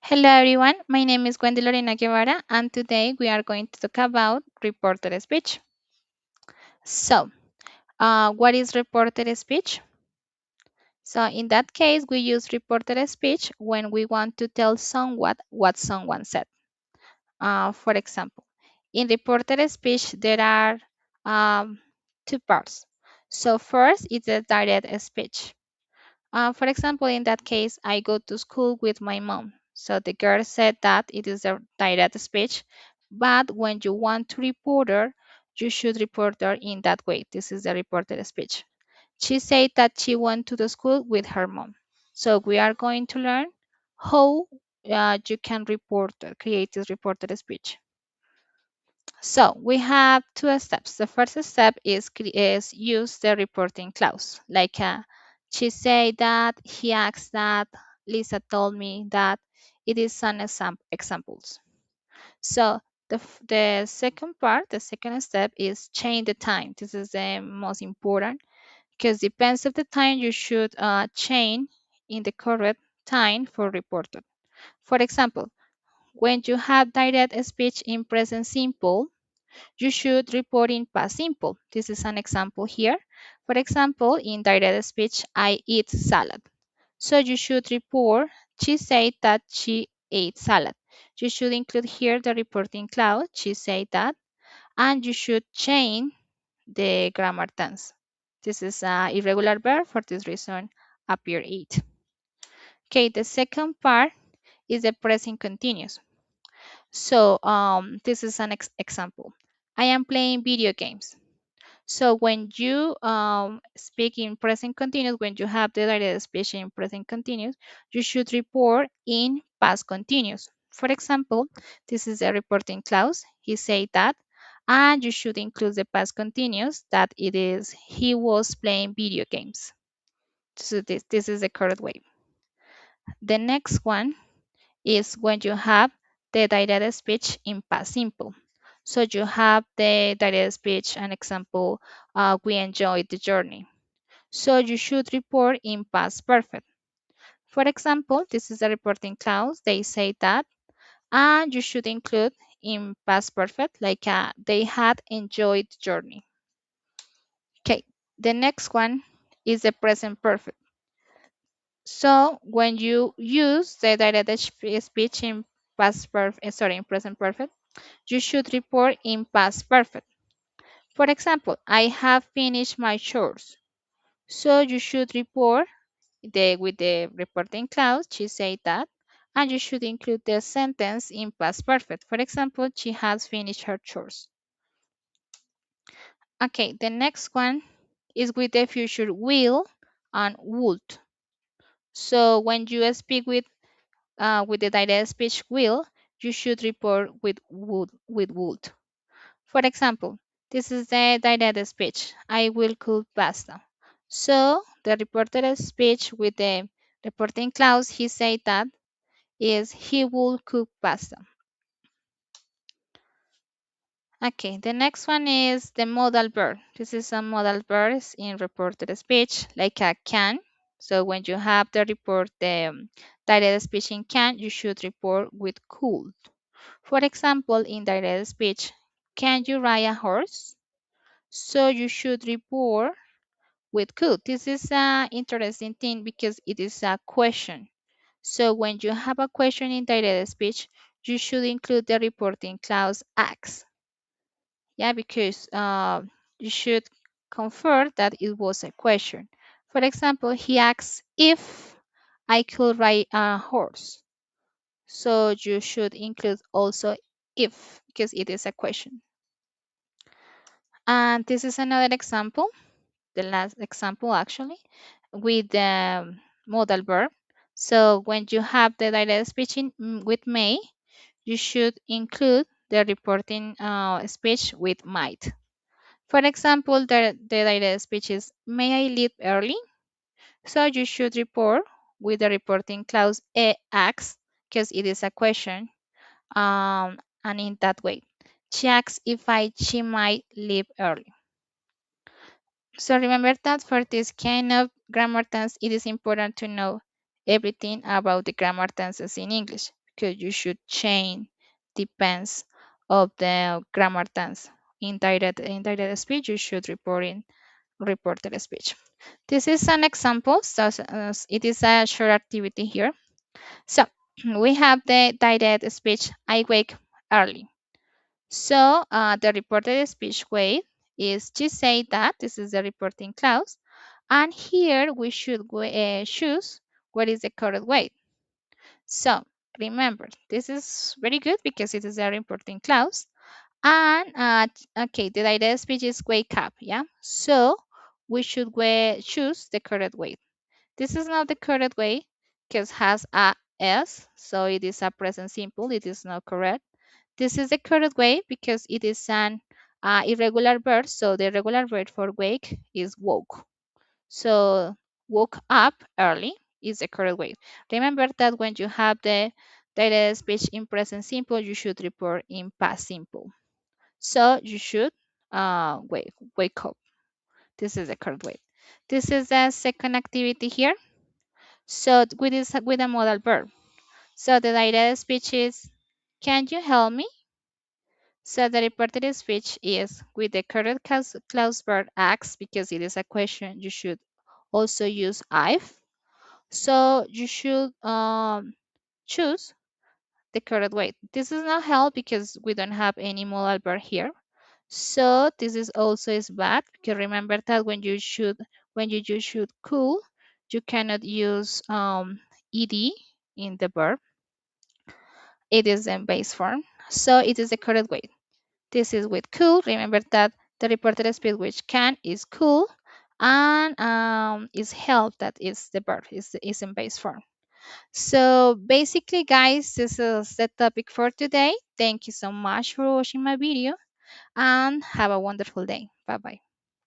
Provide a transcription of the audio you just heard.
Hello everyone, my name is Wendy Lorena Guevara and today we are going to talk about reported speech. So, what is reported speech? So in that case, we use reported speech when we want to tell someone what someone said. For example, in reported speech, there are two parts. So first, it's a direct speech. For example, in that case, I go to school with my mom. So the girl said that it is a direct speech, but when you want to report her, you should report her in that way. This is the reported speech. She said that she went to the school with her mom. So we are going to learn how you can create this reported speech. So we have two steps. The first step is use the reporting clause. Like she said that, he asked that, Lisa told me that. It is some examples. So the second part, the second step is change the time. This is the most important because depends of the time you should change in the correct time for reported. For example, when you have direct speech in present simple, you should report in past simple. This is an example here. For example, in direct speech, I eat salad. So you should report, she said that she ate salad. You should include here the reporting clause, she said that, and you should change the grammar tense. This is an irregular verb, for this reason, appear ate. Okay, the second part is the present continuous. So this is an example. I am playing video games. So when you speak in present continuous, when you have the direct speech in present continuous, you should report in past continuous. For example, this is a reporting clause. He said that, and you should include the past continuous that it is he was playing video games. So this is the correct way. The next one is when you have the direct speech in past simple. So you have the direct speech, an example, we enjoyed the journey. So you should report in past perfect. For example, this is a reporting clause. They say that, and you should include in past perfect, like they had enjoyed the journey. Okay, the next one is the present perfect. So when you use the direct speech in past perfect, sorry, in present perfect, you should report in past perfect. For example, I have finished my chores. So you should report with the reporting clause, she said that, and you should include the sentence in past perfect. For example, she has finished her chores. Okay, the next one is with the future will and would. So when you speak with the direct speech will, you should report with would. For example, this is the direct speech. I will cook pasta. So the reported speech with the reporting clause, he said that is he will cook pasta. Okay, the next one is the modal verb. This is a modal verb in reported speech, like a can. So when you have the report, the direct speech in can, you should report with could. For example, in direct speech, can you ride a horse? So you should report with could. This is an interesting thing because it is a question. So when you have a question in direct speech, you should include the reporting clause ask. Yeah, because you should confirm that it was a question. For example, he asks if I could ride a horse. So you should include also if because it is a question. And this is another example, the last example actually, with the modal verb. So when you have the direct speech with may, you should include the reporting speech with might. For example, the direct speech is, may I leave early? So you should report with the reporting clause asks, because it is a question, and in that way. She asks if she might leave early. So remember that for this kind of grammar tense, it is important to know everything about the grammar tenses in English because you should change depends of the grammar tense. In direct speech, you should report in reported speech. This is an example. So it is a short activity here. So we have the direct speech. I wake early. So the reported speech way is to say that this is the reporting clause. And here we should choose what is the correct way. So remember, this is very good because it is a reporting clause. And okay, the direct speech is wake up. Yeah. So we should choose the correct way. This is not the correct way because has a s, so it is a present simple. It is not correct. This is the correct way because it is an irregular verb. So the regular verb for wake is woke. So woke up early is the correct way. Remember that when you have the direct speech in present simple, you should report in past simple. So you should wake up. This is the correct way. This is the second activity here. So with a modal verb. So the direct speech is, can you help me? So the reported speech is with the correct clause verb ask because it is a question. You should also use I've. So you should choose the correct way. This does not help because we don't have any modal verb here. So this is also is bad because remember that when you use should cool, you cannot use ed in the verb. It is in base form. So it is the correct way. This is with cool. Remember that the reported speed which can is cool and is help that is the verb is in base form. So basically guys, this is the topic for today. Thank you so much for watching my video and have a wonderful day. Bye bye.